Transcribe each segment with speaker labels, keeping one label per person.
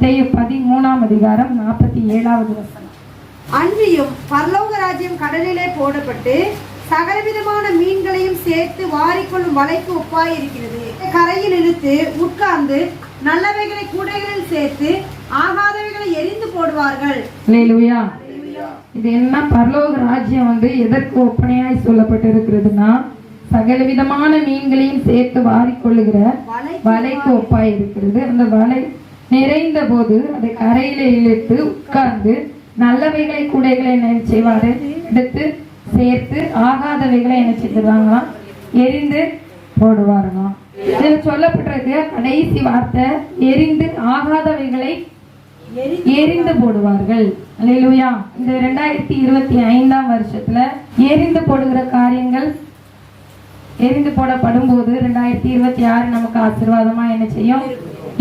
Speaker 1: மத்தேயு 13ஆம் அதிகாரம் 47வது வசனம்.
Speaker 2: அன்றியும் பரலோக ராஜ்யம் கடலிலே போடப்பட்டு சகலவிதமான மீன்களையும் சேர்த்து வாரிக்கொள்ளும் வலைக்கு ஒப்பாய் இருக்கிறது. கரையில் இழுத்து உட்கார்ந்து நல்லவைகளை கூடைகளில் சேர்த்து ஆகாதவைகளை எரிந்து போடுவார்கள்.
Speaker 1: அல்லேலூயா. இது என்ன? பரலோக ராஜ்யம் எதற்கு ஒப்பனையாய் சொல்லப்பட்டிருக்கிறதுனா, சகலவிதமான மீன்களையும் சேர்த்து வாரிக்கொள்ளுகிற வலைக்கு ஒப்பாய் இருக்கிறது. அந்த வலை நிறைந்த போது அதை கரையில இழுத்து உட்கார்ந்து நல்லவைகளை கூடைகளை என்ன செய்வாரு? எடுத்து சேர்த்து ஆகாதவைகளை என்ன செய்வாங்களாம்? எரிந்து போடுவார்களாம். இதுல சொல்லப்பட்டிருக்க கடைசி வார்த்தை எரிந்து ஆகாதவைகளை எரிந்து போடுவார்கள். அல்லேலூயா. இந்த 2025ஆம் வருஷத்துல எரிந்து போடுகிற காரியங்கள் எரிந்து போடப்படும் போது 2026 நமக்கு ஆசீர்வாதமா என்ன செய்யும்?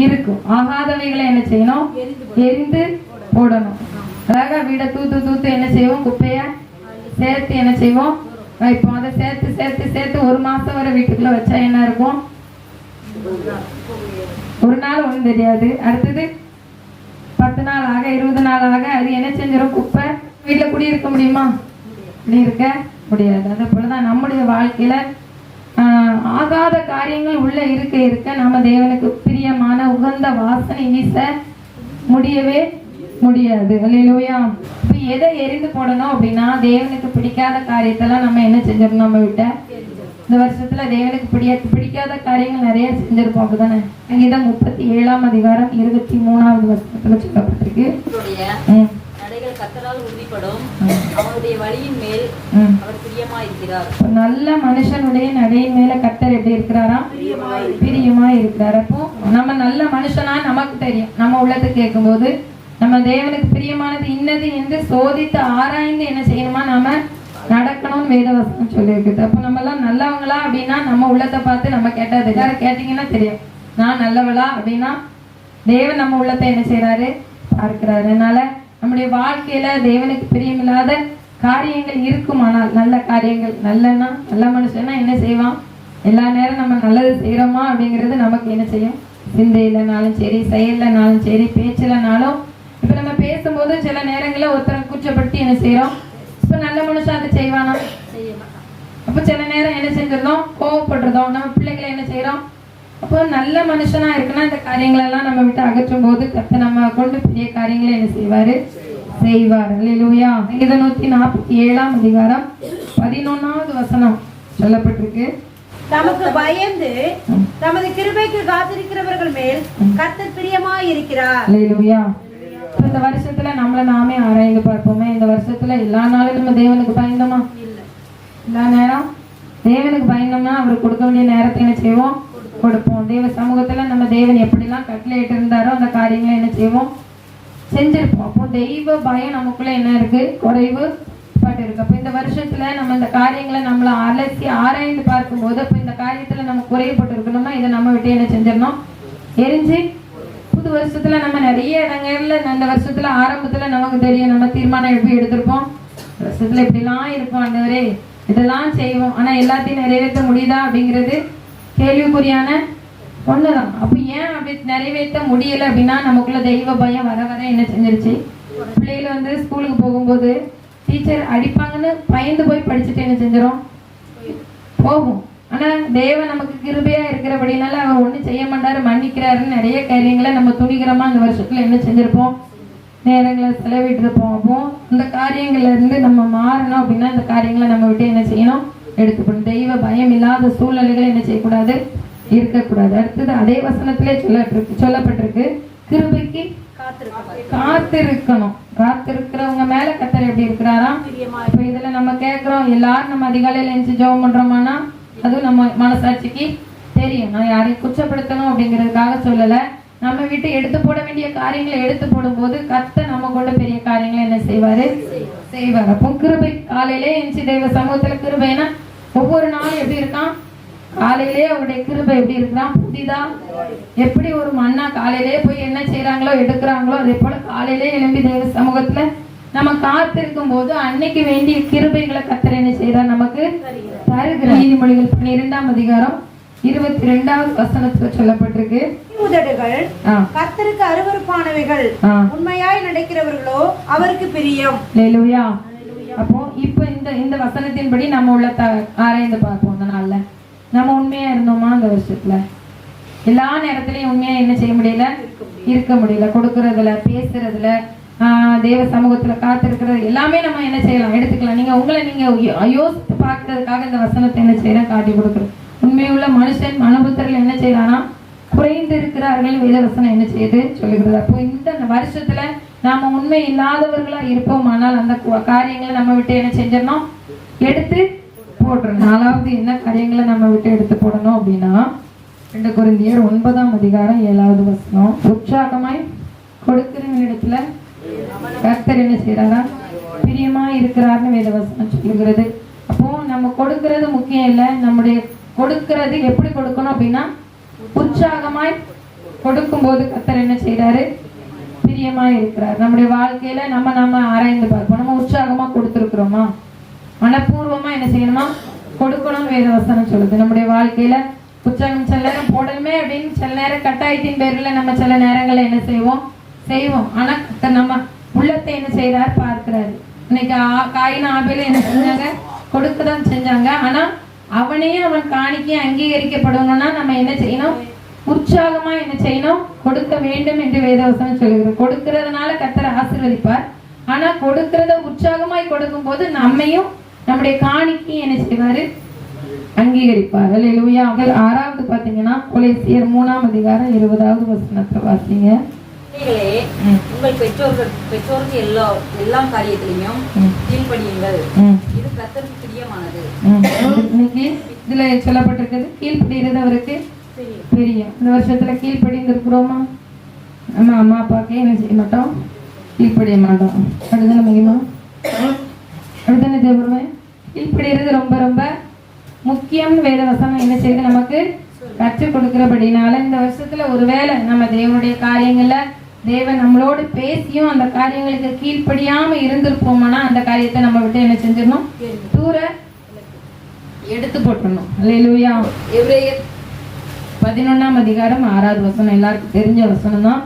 Speaker 1: இருக்கும். ஆகாதவைகளை என்ன செய்யணும்? எரிந்து போடணும். அழகா வீடை தூத்து தூத்து என்ன செய்வோம்? குப்பைய சேர்த்து என்ன செய்வோம்? வைப்போம். அதை சேர்த்து சேர்த்து சேர்த்து ஒரு மாசம் வரை வீட்டுக்குள்ள வச்சா என்ன இருக்கும்? ஒரு நாள் ஒண்ணும் தெரியாது. அடுத்தது 10 நாள் ஆக 20 நாள் ஆக அது என்ன செஞ்சிடும்? குப்பை. வீட்டுல குடியிருக்க முடியுமா? குடியிருக்க முடியாது. அதே போலதான் நம்முடைய வாழ்க்கையில ஆகாத காரியங்கள் உள்ள இருக்க இருக்க நாம தேவனுக்கு பிரியமான உகந்த வாசனை வீச முடியவே முடியாது. அல்லேலூயா. இப்ப எதை எரிந்து போடணும் அப்படின்னா, தேவனுக்கு பிடிக்காத காரியத்தெல்லாம் நம்ம என்ன செஞ்சிடணும்? நம்ம விட்ட இந்த வருஷத்துல தேவனுக்கு பிடிக்காத காரியங்கள் நிறைய செஞ்சிருப்போம். அப்படிதானே? சங்கீதம் 37ஆம் அதிகாரம் 23வது வசனத்துல சொல்லப்பட்டிருக்கு. நல்ல மனுஷனுடைய நடையின் மேல கர்த்தர் எப்படி இருக்கிறாரா? பிரியமா இருக்கிறார். அப்போ நம்ம நல்ல மனுஷனா நமக்கு தெரியும். நம்ம உள்ளத்துக்கு கேட்கும் போது நம்ம தேவனுக்கு பிரியமானது இன்னது என்று சோதித்து ஆராய்ந்து என்ன செய்யணுமா? நாம நடக்கணும்னு வேதவசனம் சொல்லியிருக்குது. அப்போ நம்ம எல்லாம் நல்லவங்களா அப்படின்னா நம்ம உள்ளத்தை பார்த்து நம்ம கேட்டது எல்லாரும் கேட்டீங்கன்னா தெரியும். நான் நல்லவளா அப்படின்னா தேவன் நம்ம உள்ளத்தை என்ன செய்யறாரு? பார்க்கிறாரு. அதனால நம்முடைய வாழ்க்கையில தேவனுக்கு பிரியமில்லாத காரியங்கள் இருக்குமானால், நல்ல காரியங்கள், நல்லன்னா நல்ல மனுஷன்னா என்ன செய்வான்? எல்லா நேரம் நம்ம நல்லது செய்யறோமா அப்படிங்கிறது நமக்கு என்ன செய்யும்? சிந்தையிலனாலும் சரி, செயல்லனாலும் சரி, பேச்சுலனாலும். இப்ப நம்ம பேசும்போது சில நேரங்களில் ஒருத்தரை கூச்சப்படுத்தி என்ன செய்யறோம்? இப்ப நல்ல மனுஷன் அதை செய்வானா? அப்ப சில நேரம் என்ன செஞ்சிருந்தோம்? கோவப்படுறதோம். நம்ம பிள்ளைகளை என்ன செய்யறோம்? அப்போ நல்ல மனுஷனா இருக்குன்னா இந்த காரியங்கள் எல்லாம் நம்ம விட்டு அகற்றும் போது கர்த்தர் நம்ம கொண்டு பெரிய காரியங்களை என்ன செய்வாரு? செய்வார். அல்லேலூயா. 147ஆம் அதிகாரம் 11வது வசனம் சொல்லப்பட்டிருக்கு.
Speaker 2: தமக்கு பயந்து தமது கிருபைக்கு காத்திருக்கிறவர்கள் மேல் கர்த்தர் பிரியமாய் இருக்கிறார்.
Speaker 1: அல்லேலூயா. இந்த வருஷத்துல நம்மள நாமே ஆராய்ந்து பார்ப்போமே. இந்த வருஷத்துல எல்லா நாளும் நம்ம தேவனுக்கு பயந்தோமா? எல்லா நேரம் தேவனுக்கு பயந்தோம்னா அவர் கொடுக்க வேண்டிய நேரத்தை என்ன செய்வோம்? கொடுப்போம். தேவ சமூகத்துல நம்ம தேவன் எப்படிலாம் கட்டளையிட்டு இருந்தாரோ அந்த காரியங்களை என்ன செய்வோம்? செஞ்சிருப்போம். அப்போ தெய்வ பயம் நமக்குள்ள என்ன இருக்கு? குறைவு பட்டு இருக்கு. அப்ப இந்த வருஷத்துல நம்ம இந்த காரியங்களை நம்மள அலசி ஆராய்ந்து பார்க்கும் போது அப்ப இந்த காரியத்துல நம்ம குறைவுபட்டு இருக்கணும்னா இதை நம்ம விட்டு என்ன செஞ்சிடணும்? எரிஞ்சு புது வருஷத்துல நம்ம நிறைய இடங்கள்ல இந்த வருஷத்துல ஆரம்பத்துல நமக்கு தெரியும். நம்ம தீர்மானம் எப்படி எடுத்திருப்போம்? வருஷத்துல இப்படிலாம் இருப்போம், ஆண்டவரே இதெல்லாம் செய்வோம், ஆனா எல்லாத்தையும் நிறைவேற்ற முடியுதா அப்படிங்கிறது கேள்விக்குறியான ஒண்ணுதான். அப்ப ஏன் அப்படி நிறைவேற்ற முடியல அப்படின்னா நமக்குள்ள தெய்வ பயம் வர வர என்ன செஞ்சிருச்சு? பிள்ளைகள் ஸ்கூலுக்கு போகும்போது டீச்சர் அடிப்பாங்கன்னு பயந்து போய் படிச்சுட்டு என்ன செஞ்சிடும்? போகும். ஆனா தேவன் நமக்கு கிருபையா இருக்கிறபடினால அவர் ஒண்ணும் செய்ய மாட்டாரு, மன்னிக்கிறாருன்னு நிறைய காரியங்களை நம்ம துணிகரமா இந்த வருஷத்துல என்ன செஞ்சிருப்போம்? நேரங்களை செலவிட்டு இருப்போம். அப்போ இந்த காரியங்கள்ல இருந்து நம்ம மாறணும் அப்படின்னா இந்த காரியங்களை நம்ம விட்டு என்ன செய்யணும்? எடுத்துக்கணும். தெய்வ பயம் இல்லாத சூழ்நிலைகளை என்ன செய்யக்கூடாது? இருக்கக்கூடாது. அடுத்தது அதே வசனத்திலே சொல்லப்பட்டிருக்கு கிருபைக்கு காத்திருக்கணும். காத்திருக்கிறவங்க மேல கர்த்தர் எப்படி இருக்கிறாராம்? இப்ப இதுல நம்ம கேட்கிறோம், எல்லாரும் நம்ம அதிகாலையில எழுந்து ஜெபம் பண்றோமானா அதுவும் நம்ம மனசாட்சிக்கு தெரியும். நான் யாரையும் குற்றப்படுத்தணும் அப்படிங்கிறதுக்காக சொல்லல. நம்ம வீட்டு எடுத்து போட வேண்டிய காரியங்களை எடுத்து போடும் போது கர்த்தர் நம்ம கொண்டு பெரிய காரியங்களை என்ன செய்வாரு? செய்வார். அப்போ கிருபை காலையிலே எழுந்து தெய்வ சமூகத்துல கிருபைனா ஒவ்வொரு நாளும் எப்படி இருக்கான்? காலையிலே அவருடைய கிருபை எப்படி இருக்கிறான்? புதிதா எப்படி ஒரு மண்ணா காலையிலே போய் என்ன செய்யறாங்களோ எடுக்கிறாங்களோ அதே போல காலையிலே எழும்பி தெய்வ சமூகத்துல நம்ம காத்திருக்கும் போது அன்னைக்கு வேண்டிய கிருபைகளை கர்த்தர் என்ன செய்யறார்? நமக்கு தருகிறார். நீதிமொழிகள் 12ஆம் அதிகாரம் 22வது வசனத்துல சொல்லப்பட்டிருக்கு.
Speaker 2: உதடுகள்
Speaker 1: ஆ,
Speaker 2: கர்த்தருக்கு அருவருப்பானவைகள்,
Speaker 1: ஆ.
Speaker 2: உண்மையாய் நடக்கிறவர்களோ அவருக்கு பிரியம்.
Speaker 1: அல்லேலூயா. அப்போ இப்ப இந்த வசனத்தின்படி நம்ம உள்ள ஆராய்ந்து பார்ப்போம். இந்த நாள்ல நம்ம உண்மையா இருந்தோமா? இந்த வருஷத்துல எல்லா நேரத்திலையும் உண்மையா என்ன செய்ய முடியல? இருக்க முடியல. கொடுக்கறதுல, பேசுறதுல, தேவ சமூகத்துல காத்திருக்கிறது எல்லாமே நம்ம என்ன செய்யலாம், எடுத்துக்கலாம். நீங்க உங்களை நீங்க யோசித்து பார்க்கறதுக்காக இந்த வசனத்தை என்ன செய்யறேன், காட்டி கொடுக்குறேன். உண்மையுள்ள மனுஷன் மனபுத்தர்கள் என்ன செய்யறானா? குறைந்து இருக்கிறார்கள். வேத வசனம் என்ன செய்யுது சொல்லுகிறது. அப்போ இந்த வருஷத்துல நாம உண்மை இல்லாதவர்களா இருப்போம். ஆனால் அந்த காரியங்களை நம்ம விட்டு என்ன செஞ்சிடணும், எடுத்து போடுறோம். 4வது என்ன காரியங்களை நம்ம விட்டு எடுத்து போடணும் அப்படின்னா 2 கொரிந்தியர் 9ஆம் அதிகாரம் 7வது வசனம். உற்சாகமாய் கொடுக்கிறவனிடத்துல கர்த்தர் என்ன செய்யறாரா? பிரியமா இருக்கிறார்னு வேத வசனம் சொல்லுகிறது. அப்போ நம்ம கொடுக்கறது முக்கியம் இல்லை. நம்முடைய கொடுக்கறது எப்படி கொடுக்கணும் அப்படின்னா உற்சாகமாய் கொடுக்கும் போது கர்த்தர் என்ன செய்யறாரு? பிரியமா இருக்கிறார். நம்முடைய வாழ்க்கையில நம்ம ஆராய்ந்து பார்ப்போம். நம்ம உற்சாகமா கொடுத்துருக்கிறோமா? மனப்பூர்வமா என்ன செய்யணுமா? கொடுக்கணும் வேத வசனம் சொல்லுது. நம்முடைய வாழ்க்கையில உற்சாகம் சில நேரம் போடணுமே அப்படின்னு சில நேரம் கட்டாயத்தின் பேர்ல நம்ம சில நேரங்கள்ல என்ன செய்வோம். ஆனா நம்ம உள்ளத்தை என்ன செய்யறாரு பார்க்கிறாரு. இன்னைக்கு காயின் ஆபேல என்ன செஞ்சாங்க? கொடுக்கதான் செஞ்சாங்க. ஆனா அவனையே அவன் காணிக்கை அங்கீகரிக்கப்படணும்னா நம்ம என்ன செய்யணும்? உற்சாகமா என்ன செய்யணும்? கொடுக்க வேண்டும் என்று வேதவசனம் சொல்லுகிறது. கொடுக்கிறதுனால கர்த்தர் ஆசீர்வதிப்பார். ஆனா கொடுக்கிறத உற்சாகமாய் கொடுக்கும் போது நம்மையும் நம்முடைய காணிக்கையும் என்ன செய்வாரு? அங்கீகரிப்பார். அல்லேலூயா. 6வது பாத்தீங்கன்னா கொலோசியர் 3ஆம் அதிகாரம் 20வது வசனத்தை வாசிங்க.
Speaker 3: உங்கள் பெற்றோருக்கு எல்லா காரியத்திலையும் கீழ்ப்படியுங்கள், இது கர்த்தருக்கு பிரியமானது.
Speaker 1: இன்னைக்கு இதுல சொல்லப்பட்டிருக்கிறது கீழ்ப்படிகிறது அவருக்கு பிரியம். இந்த வருஷத்துல கீழ்ப்படிந்து இருக்கிறோமா? நம்ம அம்மா அப்பாக்கே என்ன செய்ய மாட்டோம்? கீழ்ப்படிய மாட்டோம். அடுத்தான மகிமா, அடுத்தான தேவருமே. கீழ்ப்படிகிறது ரொம்ப ரொம்ப முக்கியம். வேத வசனம் என்ன செய்யுது? நமக்கு கற்றுக் கொடுக்கிறபடினால இந்த வருஷத்துல ஒருவேளை நம்ம தேவனுடைய காரியங்கள்ல தேவன் நம்மளோடு பேசியும் அந்த காரியங்களுக்கு கீழ்ப்படியாம இருந்திருப்போம்னா அந்த காரியத்தை நம்ம விட்டு என்ன செஞ்சிடணும்? தூர எடுத்து போட்டுடணும். அல்லேலூயா. எபிரேயர் 11ஆம் அதிகாரம் 6வது வசனம் எல்லாருக்கும் தெரிஞ்ச வசனம் தான்.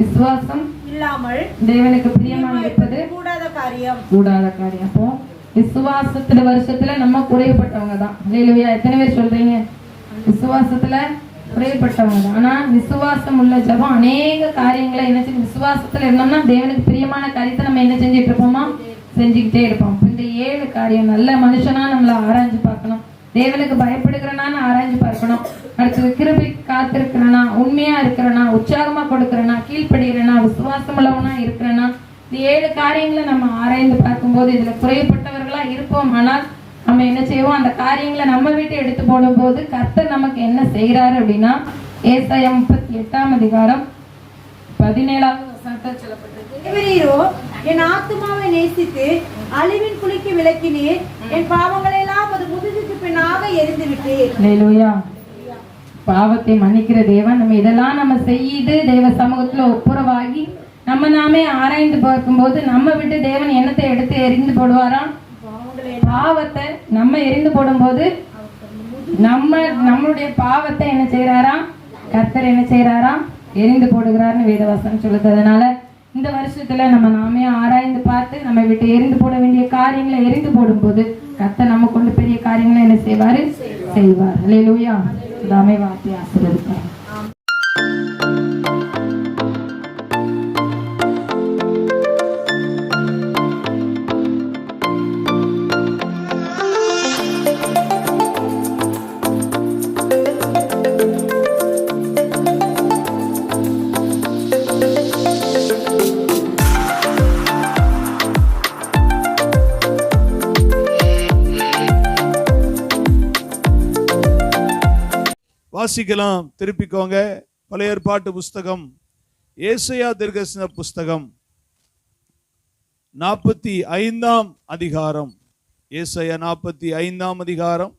Speaker 1: விசுவாசம் இல்லாமல் தேவனுக்கு பிரியமா இருப்பது கூடாத காரியம். அப்போ விசுவாசத்துல வருஷத்துல நம்ம குறைபட்டவங்க தான். அல்லேலூயா. எத்தனை பேர் சொல்றீங்க? விசுவாசத்துல குறைபட்டவங்க தான். ஆனா விசுவாசம் உள்ள ஜபம் அநேக காரியங்களை என்ன செய்யும்? விசுவாசத்துல இருந்தோம்னா தேவனுக்கு பிரியமான காரியத்தை நம்ம என்ன செஞ்சுட்டு இருப்போமா? செஞ்சுக்கிட்டே இருப்போம். இந்த 7 காரியம் நல்ல மனுஷனா நம்மள ஆராய்ஞ்சு பார்க்கணும். தேவனுக்கு பயப்படுகிறனான்னு ஆராய்ஞ்சு பார்க்கணும். அடுத்தது கிருபை காத்திருக்கிறனா, உண்மையா இருக்கிறனா, உற்சாகமா கொடுக்கிறனா, கீழ்ப்படுகிறனா, விசுவாசம் உள்ளவனா இருக்கிறனா, இந்த 7 காரியங்களை நம்ம ஆராய்ந்து பார்க்கும்போது இதுல குறைப்பட்டவர்களா இருப்போம். ஆனால் நம்ம என்ன செய்வோம்? அந்த காரியங்களை நம்ம வீட்டை எடுத்து போடும் போது கர்த்தர் நமக்கு என்ன செய்யறாரு அப்படின்னா ஏசாயா 38ஆம் அதிகாரம் 17வது வசனத்தில் சொல்லப்பட்டிருக்கு.
Speaker 2: என் ஆத்துமாவை நேசித்து அழிவின் குழிக்கு விலக்கினீர், என் பாவங்களை எல்லாம் அது முதுகுக்கு பின்னாக எரிந்து விட்டீர்.
Speaker 1: அல்லேலூயா. பாவத்தை மன்னிக்கிற தேவன் நம்ம இதெல்லாம் நம்ம செய்து தேவ சமூகத்துல ஒப்புரவாகி நாமே ஆராய்ந்து பார்க்கும்போது நம்ம விட்டு தேவன் என்னத்தை எடுத்து எரிந்து போடுவாராம்? பாவத்தை நம்ம எரிந்து போடும்போது நம்மளுடைய பாவத்தை என்ன செய்யறாராம்? கர்த்தர் என்ன செய்யறாராம்? எரிந்து போடுகிறார்னு வேதவசனம் சொல்லுது. அதனால இந்த வருஷத்துல நாமே ஆராய்ந்து பார்த்து நம்ம விட்டு எரிந்து போட வேண்டிய காரியங்களை எரிந்து போடும்போது கர்த்தர் நம்ம கொண்டு பெரிய காரியங்களை என்ன செய்வாரு? செய்வார். அல்லேலூயா. தாமே வார்த்தை ஆசீர்வதிப்பார்.
Speaker 4: வாசிக்கலாம். திருப்பிக்கோங்க. பழைய ஏற்பாட்டு புஸ்தகம் ஏசாயா தீர்க்கதரிசன புஸ்தகம் 45ஆம் அதிகாரம். ஏசாயா 45ஆம் அதிகாரம்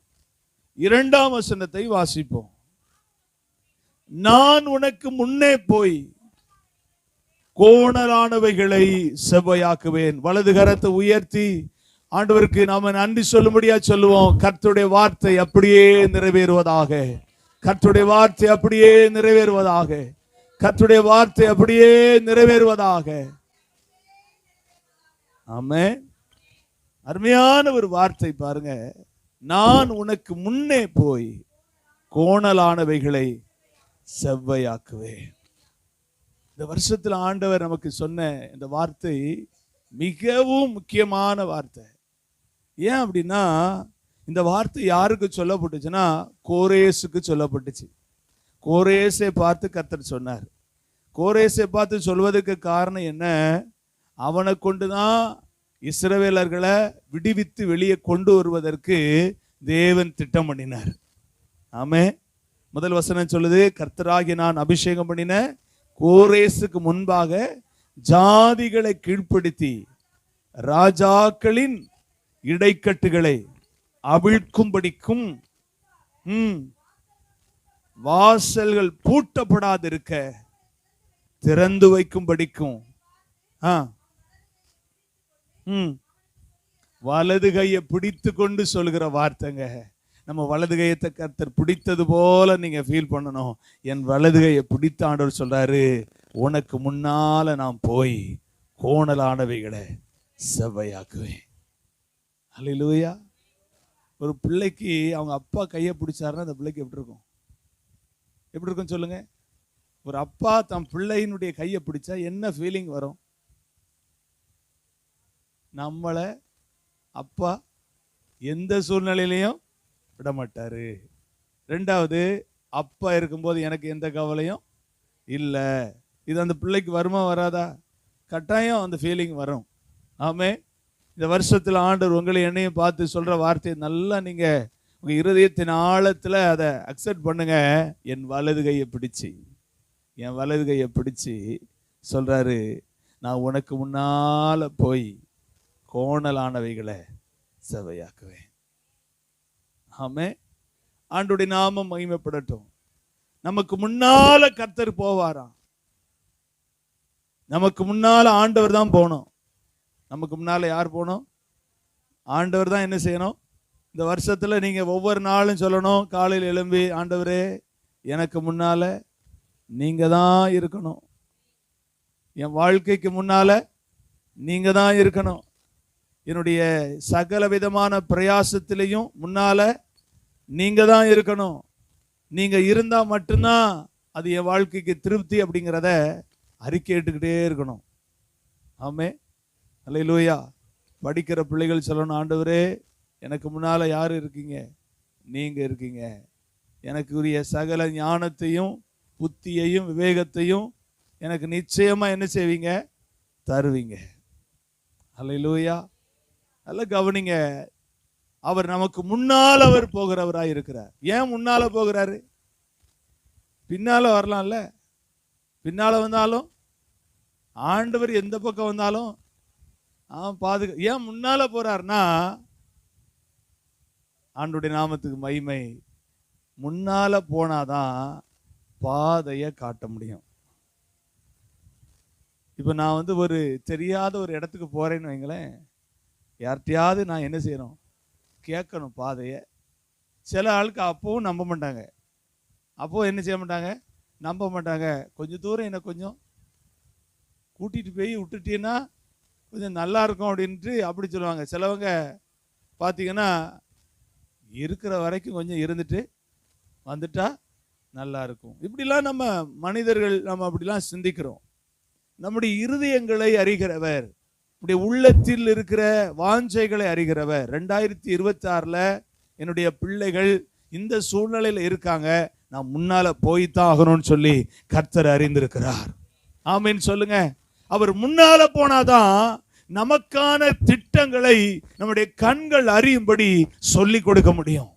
Speaker 4: 2ஆம் வசனத்தை வாசிப்போம். நான் உனக்கு முன்னே போய் கோணலானவைகளை செவ்வையாக்குவேன். வலது கரத்தை உயர்த்தி ஆண்டவருக்கு நாம நன்றி சொல்லும்படியா சொல்லுவோம். கர்த்தருடைய வார்த்தை அப்படியே நிறைவேறுவதாக. கர்த்தருடைய வார்த்தை அப்படியே நிறைவேறுவதாக. கர்த்தருடைய வார்த்தை அப்படியே நிறைவேறுவதாக. ஆமென். அருமையான ஒரு வார்த்தை பாருங்க. நான் உனக்கு முன்னே போய் கோணலானவைகளை செவ்வையாக்குவேன். இந்த வருஷத்துல ஆண்டவர் நமக்கு சொன்ன இந்த வார்த்தை மிகவும் முக்கியமான வார்த்தை. ஏன் அப்படின்னா, இந்த வார்த்தை யாருக்கு சொல்லப்பட்டுச்சுன்னா கோரேசுக்கு சொல்லப்பட்டுச்சு. கோரேசை பார்த்து கர்த்தர் சொன்னார். கோரேசை பார்த்து சொல்வதற்கு காரணம் என்ன? அவனை கொண்டுதான் இஸ்ரவேலர்களை விடுவித்து வெளியே கொண்டு வருவதற்கு தேவன் திட்டம் பண்ணினார். ஆமே. முதல் வசனம் சொல்லுது, கர்த்தராகி நான் அபிஷேகம் பண்ணின கோரேசுக்கு முன்பாக ஜாதிகளை கீழ்ப்படுத்தி ராஜாக்களின் இடைக்கட்டுகளை அவிழ்க்கும்படிக்கும் வாசல்கள் பூட்டப்படாதிருக்க திறந்து வைக்கும்படிக்கும் வலது கையை பிடித்து கொண்டு சொல்கிற வார்த்தைங்க. நம்ம வலது கையத்தை கர்த்தர் பிடித்தது போல நீங்க ஃபீல் பண்ணணும். என் வலது கையை பிடித்த ஆண்டவர் சொல்றாரு, உனக்கு முன்னால நான் போய் கோணலானவைகளை செவ்வையாக்குவேன். அல்லேலூயா. ஒரு பிள்ளைக்கு அவங்க அப்பா கையை பிடிச்சாருன்னா அந்த பிள்ளைக்கு எப்படி இருக்கும்? எப்படி இருக்கும் சொல்லுங்க? ஒரு அப்பா தன் பிள்ளையினுடைய கையை பிடிச்சா என்ன ஃபீலிங் வரும்? நம்மளை அப்பா எந்த சூழ்நிலையிலையும் விட மாட்டாரு. ரெண்டாவது, அப்பா இருக்கும்போது எனக்கு எந்த கவலையும் இல்லை. இது அந்த பிள்ளைக்கு வருமா வராதா? கட்டாயம் அந்த ஃபீலிங் வரும். ஆமே. இந்த வருஷத்துல ஆண்டவர் உங்களை என்னையும் பார்த்து சொல்ற வார்த்தையை நல்லா நீங்க உங்க இருதயத்தின் ஆழத்துல அதை அக்செப்ட் பண்ணுங்க. என் வலது கையை பிடிச்சு சொல்றாரு, நான் உனக்கு முன்னால போய் கோணலானவைகளை செவ்வையாக்குவேன். ஆமே. ஆண்டவருடைய நாமம் மகிமைப்படட்டும். நமக்கு முன்னால கர்த்தர் போவாராம். நமக்கு முன்னால ஆண்டவர் தான் போகணும். நமக்கு முன்னால யார் போகணும்? ஆண்டவர் தான் என்ன செய்யணும்? இந்த வருஷத்துல நீங்க ஒவ்வொரு நாளும் சொல்லணும், காலையில் எழும்பி, ஆண்டவரே எனக்கு முன்னால நீங்க தான் இருக்கணும். என் வாழ்க்கைக்கு முன்னால நீங்க தான் இருக்கணும். என்னுடைய சகல விதமான பிரயாசத்திலையும் முன்னால நீங்க தான் இருக்கணும். நீங்க இருந்தா மட்டும்தான் அது என் வாழ்க்கைக்கு திருப்தி அப்படிங்கிறத அறிக்கையிட்டுக்கிட்டே இருக்கணும். ஆமே. அல்லேலூயா. படிக்கிற பிள்ளைகள் சொல்லணும், ஆண்டவரே எனக்கு முன்னால யாரு இருக்கீங்க? நீங்க இருக்கீங்க. எனக்கு உரிய சகல ஞானத்தையும் புத்தியையும் விவேகத்தையும் எனக்கு நிச்சயமா என்ன செய்வீங்க? தருவீங்க. அல்லேலூயா. நல்ல கவனிங்க. அவர் நமக்கு முன்னால் அவர் போகிறவராய் இருக்கிறார். ஏன் முன்னால போகிறாரு? பின்னால வரலாம்ல. பின்னால வந்தாலும் ஆண்டவர் எந்த பக்கம் வந்தாலும் ஏன் முன்னால போறாருன்னா, ஆண்டவருடைய நாமத்துக்கு மகிமை. முன்னால போனாதான் பாதையை காட்ட முடியும். இப்ப நான் ஒரு தெரியாத ஒரு இடத்துக்கு போறேன்னு வைங்களேன், யார்கிட்டையாவது நான் என்ன செய்யணும்? கேட்கணும் பாதையை. சில ஆளுக்கு அப்பவும் நம்ப மாட்டாங்க. அப்போ என்ன செய்ய மாட்டாங்க? நம்ப மாட்டாங்க. கொஞ்சம் தூரம் என்ன கொஞ்சம் கூட்டிட்டு போய் விட்டுட்டீங்கன்னா கொஞ்சம் நல்லா இருக்கும் அப்படின்ட்டு அப்படி சொல்லுவாங்க. சிலவங்க பார்த்தீங்கன்னா இருக்கிற வரைக்கும் கொஞ்சம் இருந்துட்டு வந்துட்டா நல்லா இருக்கும். இப்படிலாம் நம்ம மனிதர்கள் நம்ம அப்படிலாம் சிந்திக்கிறோம். நம்முடைய இருதயங்களை அறிகிறவர், நம்முடைய உள்ளத்தில் இருக்கிற வாஞ்சைகளை அறிகிறவர். 2026 என்னுடைய பிள்ளைகள் இந்த சூழ்நிலையில் இருக்காங்க, நான் முன்னால போய்தான் ஆகணும்னு சொல்லி கர்த்தர் அறிந்திருக்கிறார். ஆமீன் சொல்லுங்க. அவர் முன்னால போனாதான் நமக்கான திட்டங்களை நம்முடைய கண்கள் அறியும்படி சொல்லி கொடுக்க முடியும்.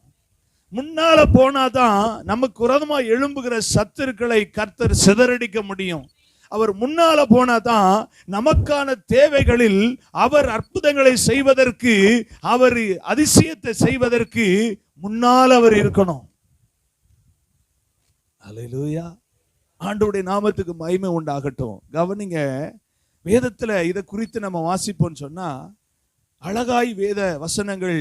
Speaker 4: முன்னால போனாதான் நமக்கு விரோதமா எழும்புகிற சத்துருக்களை கர்த்தர் சிதறடிக்க முடியும். அவர் முன்னால போனாதான் நமக்கான தேவைகளில் அவர் அற்புதங்களை செய்வதற்கு, அவர் அதிசயத்தை செய்வதற்கு முன்னால் அவர் இருக்கணும். அல்லேலூயா. ஆண்டவருடைய நாமத்துக்கு மகிமை உண்டாகட்டும். கவனிங்க, வேதத்துல இதை குறித்து நம்ம வாசிப்போம்னு சொன்னா அழகாய் வேத வசனங்கள்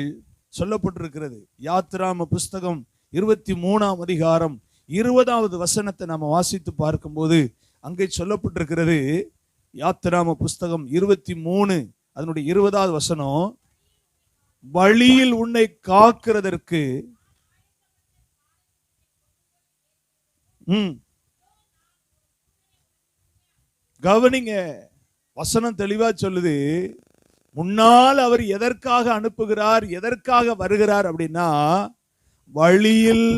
Speaker 4: சொல்லப்பட்டிருக்கிறது. யாத்திராம புஸ்தகம் 23ஆம் அதிகாரம் 20வது வசனத்தை நம்ம வாசித்து பார்க்கும்போது அங்கே சொல்லப்பட்டிருக்கிறது. யாத்திராம புஸ்தகம் 23 அதனுடைய 20வது வசனம், வழியில் உன்னை காக்கிறதற்கு கவனிங்க, வசனம் தெளிவா சொல்லுது. முன்னால் அவர் எதற்காக அனுப்புகிறார், எதற்காக வருகிறார் அப்படின்னா, வழியில்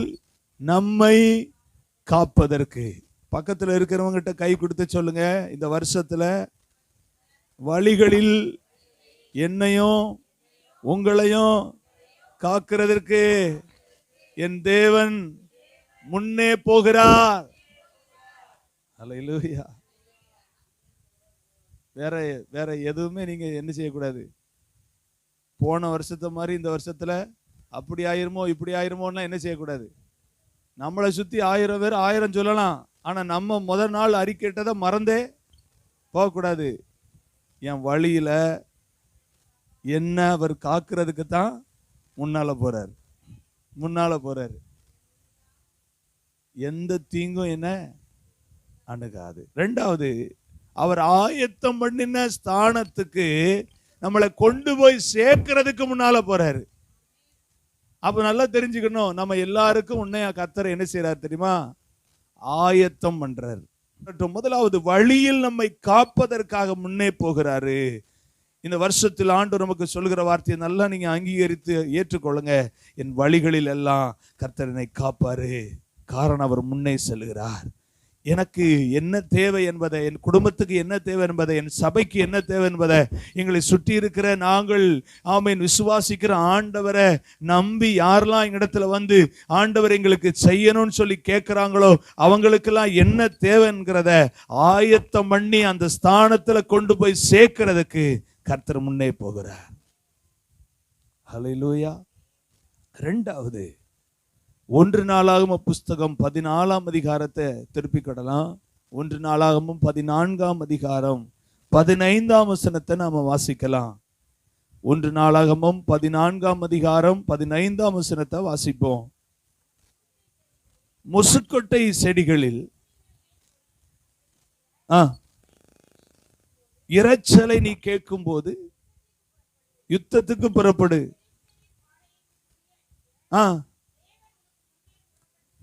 Speaker 4: நம்மை காப்பதற்கு. பக்கத்துல இருக்கிறவங்கிட்ட கை கொடுத்து சொல்லுங்க, இந்த வருஷத்துல வழிகளில் என்னையும் உங்களையும் காக்கிறதற்கு என் தேவன் முன்னே போகிறார். அல்லேலூயா. வேற எதுவுமே நீங்க என்ன செய்யக்கூடாது. போன வருஷத்தை மாதிரி இந்த வருஷத்துல அப்படி ஆயிருமோ இப்படி ஆயிருமோன்னா என்ன செய்யக்கூடாது. நம்மளை சுத்தி 1000 பேர் 1000 சொல்லலாம், ஆனா நம்ம முதல் நாள் அறிக்கையிட்டதை மறந்தே போகக்கூடாது. என் வழியில என்ன அவர் காக்கிறதுக்கு தான் முன்னால போறாரு. எந்த தீங்கும் என்ன அணுகாது. 2வது, அவர் ஆயத்தம் பண்ணின ஸ்தானத்துக்கு நம்மளை கொண்டு போய் சேர்க்கிறதுக்கு முன்னால போறாரு. அப்ப நல்லா தெரிஞ்சுக்கணும், நம்ம எல்லாருக்கும் உன்னையா கர்த்தர் என்ன செய்யறாரு தெரியுமா? ஆயத்தம் பண்றாரு. முதலாவது, வழியில் நம்மை காப்பதற்காக முன்னே போகிறாரு. இந்த வருஷத்தில் ஆண்டவர் நமக்கு சொல்லுகிற வார்த்தையை நல்லா நீங்க அங்கீகரித்து ஏற்றுக்கொள்ளுங்க. என் வழிகளில் எல்லாம் கர்த்தர் என்னை காப்பாரு. காரணம், அவர் முன்னே செல்கிறார். எனக்கு என்ன தேவை என்பதை, என் குடும்பத்துக்கு என்ன தேவை என்பதை, என் சபைக்கு என்ன தேவை என்பதை, எங்களை சுற்றி இருக்கிற நாங்கள் ஆமென் விசுவாசிக்கிற ஆண்டவரை நம்பி யாரெல்லாம் எங்களிடத்துல வந்து ஆண்டவர் எங்களுக்கு செய்யணும்னு சொல்லி கேட்கிறாங்களோ அவங்களுக்கெல்லாம் என்ன தேவைங்கிறத ஆயத்தம் பண்ணி அந்த ஸ்தானத்துல கொண்டு போய் சேர்க்கிறதுக்கு கர்த்தர் முன்னே போகிறார். ஹல்லேலூயா. 2வது, 1 நாளாகம புஸ்தகம் 14ஆம் அதிகாரத்தை திருப்பி கொள்ளலாம். 1 நாளாகமும் 14ஆம் அதிகாரம் 15ஆம் வசனத்தை நாம வாசிக்கலாம். 1 நாளாகமும் 14ஆம் அதிகாரம் 15ஆம் வசனத்தை வாசிப்போம். முசுக்கொட்டை செடிகளில் இரைச்சலை நீ கேட்கும் போது யுத்தத்துக்கு புறப்படு.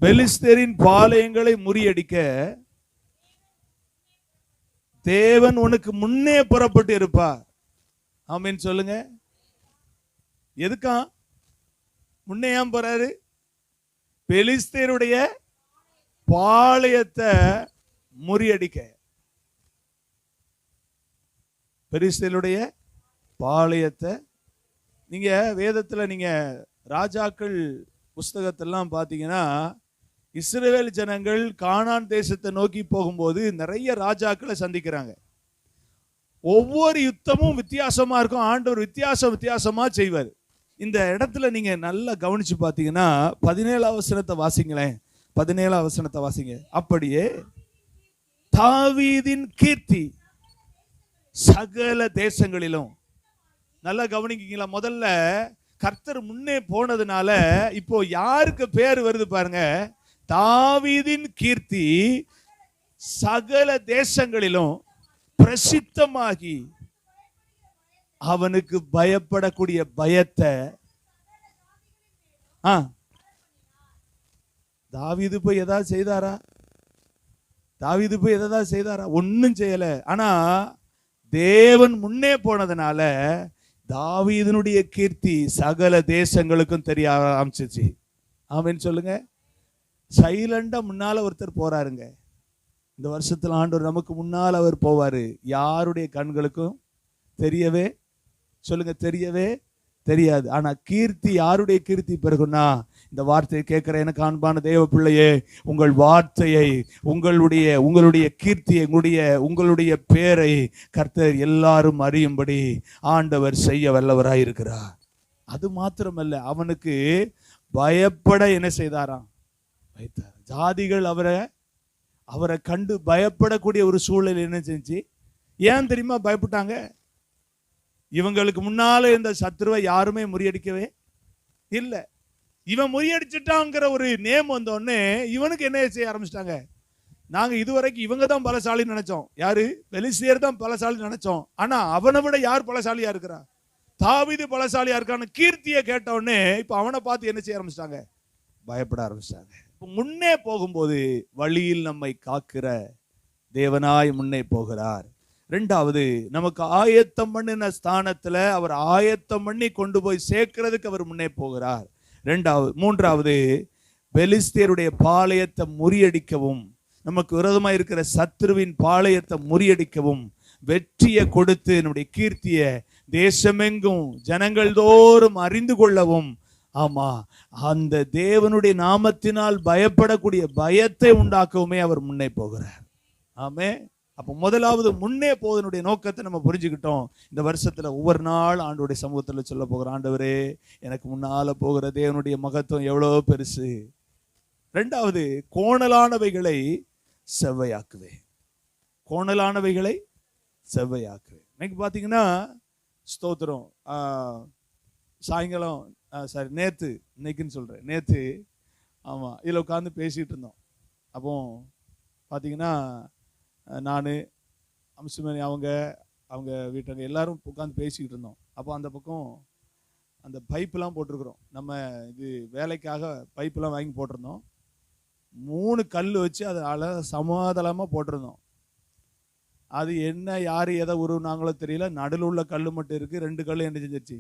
Speaker 4: பெலிஸ்தரின் பாளையங்களை முறியடிக்க தேவன் உனக்கு முன்னே புறப்பட்டு இருப்பார். ஆமென் சொல்லுங்க. எதுக்கா முன்னே ஏன் போறாரு? பெலிஸ்தருடைய பாளையத்தை முறியடிக்க. பெலிஸ்தருடைய பாளையத்தை நீங்க வேதத்துல நீங்க ராஜாக்கள் புஸ்தகத்தெல்லாம் பார்த்தீங்கன்னா, இஸ்ரவேல் ஜனங்கள் கானான் தேசத்தை நோக்கி போகும்போது நிறைய ராஜாக்களை சந்திக்கிறாங்க. ஒவ்வொரு யுத்தமும் வித்தியாசமா இருக்கும். ஆண்டவர் வித்தியாசமா செய்வார். இந்த இடத்துல நீங்க நல்லா கவனிச்சு பார்த்தீங்கன்னா 17ஆம் வசனத்தை வாசிங்களேன். 17ஆம் வசனத்தை வாசிங்க. அப்படியே தாவீதின் கீர்த்தி சகல தேசங்களிலும். நல்லா கவனிக்கீங்களா? முதல்ல கர்த்தர் முன்னே போனதுனால இப்போ யாருக்கு பேர் வருது பாருங்க. தாவீதின் கீர்த்தி சகல தேசங்களிலும் பிரசித்தமாகி அவனுக்கு பயப்படக்கூடிய பயத்தை தாவீது போய் ஏதாவது செய்தாரா? தாவீது போய் எதாவது செய்தாரா? ஒன்னும் செய்யல. ஆனா தேவன் முன்னே போனதுனால தாவீதினுடைய கீர்த்தி சகல தேசங்களுக்கும் தெரிய ஆரம்பிச்சிச்சு. ஆமென் சொல்லுங்க. சைலண்டா முன்னால ஒருத்தர் போறாருங்க. இந்த வருஷத்துல ஆண்டவர் நமக்கு முன்னால் அவர் போவாரு. யாருடைய கண்களுக்கும் தெரியவே சொல்லுங்க தெரியவே தெரியாது. ஆனா கீர்த்தி யாருடைய கீர்த்தி பெருகுன்னா, இந்த வார்த்தையை கேட்கிற எனக்கு அன்பான தேவ பிள்ளையே, உங்கள் வார்த்தையை உங்களுடைய கீர்த்தியை உங்களுடைய பேரை கர்த்தர் எல்லாரும் அறியும்படி ஆண்டவர் செய்ய வல்லவராய் இருக்கிறார். அது மாத்திரமல்ல, அவனுக்கு பயப்பட என்ன செய்தாராம்? வைத்தார். ஜாதிகள் அவரை கண்டு பயப்படக்கூடிய ஒரு சூழல் என்ன செஞ்சு. ஏன் தெரியுமா பயப்பட்டாங்க? இவங்களுக்கு முன்னால இந்த சத்துருவை யாருமே முறியடிக்கவே இல்லை. இவன் முறியடிச்சிட்டாங்கிற ஒரு நேம் வந்தோடனே இவனுக்கு என்ன செய்ய ஆரம்பிச்சிட்டாங்க, நாங்க இதுவரைக்கும் இவங்க தான் பலசாலி நினைச்சோம். யாரு? பெலிஸ்தியர் தான் பலசாலி நினைச்சோம். ஆனா அவனை விட யார் பலசாலியா இருக்கிறா? தாவீது பலசாலியா இருக்கான்னு கீர்த்தியை கேட்ட உடனே இப்ப அவனை பார்த்து என்ன செய்ய ஆரம்பிச்சிட்டாங்க, பயப்பட ஆரம்பிச்சிட்டாங்க. முன்னே போகும்போது வழியில் நம்மை காக்கிற தேவனாய் முன்னே போகிறார். ரெண்டாவது, நமக்கு ஆயத்தம் பண்ணின ஸ்தானத்துல அவர் ஆயத்தம் பண்ணி கொண்டு போய் சேர்க்கிறதுக்கு அவர் முன்னே போகிறார். மூன்றாவது, பெலிஸ்தியருடைய பாளையத்தை முறியடிக்கவும், நமக்கு விரோதமாக இருக்கிற சத்ருவின் பாளையத்தை முறியடிக்கவும், வெற்றியை கொடுத்து நம்முடைய கீர்த்தியை தேசமெங்கும் ஜனங்கள் தோறும் அறிந்து கொள்ளவும், ஆமா, அந்த தேவனுடைய நாமத்தினால் பயப்படக்கூடிய பயத்தை உண்டாக்கவுமே அவர் முன்னே போகிறார். ஆமே. அப்போ முதலாவது முன்னே போவதனுடைய நோக்கத்தை நம்ம புரிஞ்சுக்கிட்டோம். இந்த வருஷத்துல ஒவ்வொரு நாள் ஆண்டவருடைய சமூகத்துல சொல்ல போகிற, ஆண்டவரே எனக்கு முன்னால போகிற தேவனுடைய மகத்துவம் எவ்வளவு பெருசு. ரெண்டாவது, கோணலானவைகளை செவ்வையாக்குவேன். கோணலானவைகளை செவ்வையாக்குவேன். இன்னைக்கு பார்த்தீங்கன்னா ஸ்தோத்திரம், சாயங்காலம் சாரி நேற்று, இன்னைக்குன்னு சொல்கிறேன், நேற்று ஆமாம் இதில் உட்காந்து பேசிகிட்டு இருந்தோம். அப்போ பார்த்தீங்கன்னா நான் அம்சுமணி அவங்க வீட்டாங்க எல்லாரும் உட்காந்து பேசிக்கிட்டு இருந்தோம். அப்போ அந்த பக்கம் அந்த பைப்பெலாம் போட்டிருக்கிறோம், நம்ம இது வேலைக்காக பைப்பெலாம் வாங்கி போட்டிருந்தோம். 3 கல் வச்சு அதை அழகாக சமாதளமாக போட்டிருந்தோம். அது என்ன யார் எதை உருவினாங்களோ தெரியல, நடுவில் உள்ள கல் மட்டும் இருக்குது, 2 கல் என்ன செஞ்சிருச்சு,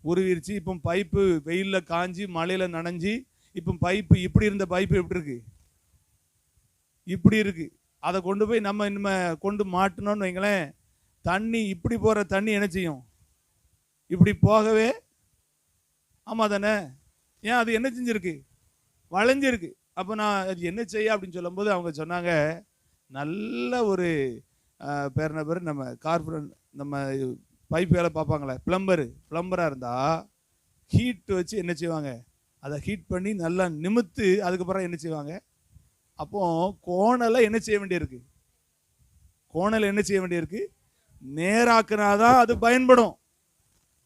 Speaker 4: உருவிருச்சு. இப்போ பைப்பு வெயிலில் காஞ்சி மழையில் நனைஞ்சி, இப்போ பைப்பு இப்படி இருந்த பைப்பு எப்படி இருக்கு, இப்படி இருக்கு. அதை கொண்டு போய் நம்ம இனிமே கொண்டு மாட்டணும்னு வைங்களேன், தண்ணி இப்படி போகிற தண்ணி என்ன செய்யும், இப்படி போகவே, ஆமாம் தானே, ஏன் அது என்ன செஞ்சிருக்கு, வளைஞ்சிருக்கு. அப்போ நான் அது என்ன செய்ய அப்படின்னு சொல்லும்போது அவங்க சொன்னாங்க, நல்ல ஒரு பேர் நம்ம கார்பரேட் நம்ம பைப் வேலை பார்ப்பாங்களே பிளம்பராக இருந்தால் ஹீட் வச்சு என்ன செய்வாங்க, அதை ஹீட் பண்ணி நல்லா நிமித்து அதுக்கப்புறம் என்ன செய்வாங்க, அப்போ கோணலை என்ன செய்ய வேண்டியிருக்கு, கோணலை என்ன செய்ய வேண்டியிருக்கு, நேராக்குனாதான் அது பயன்படும்.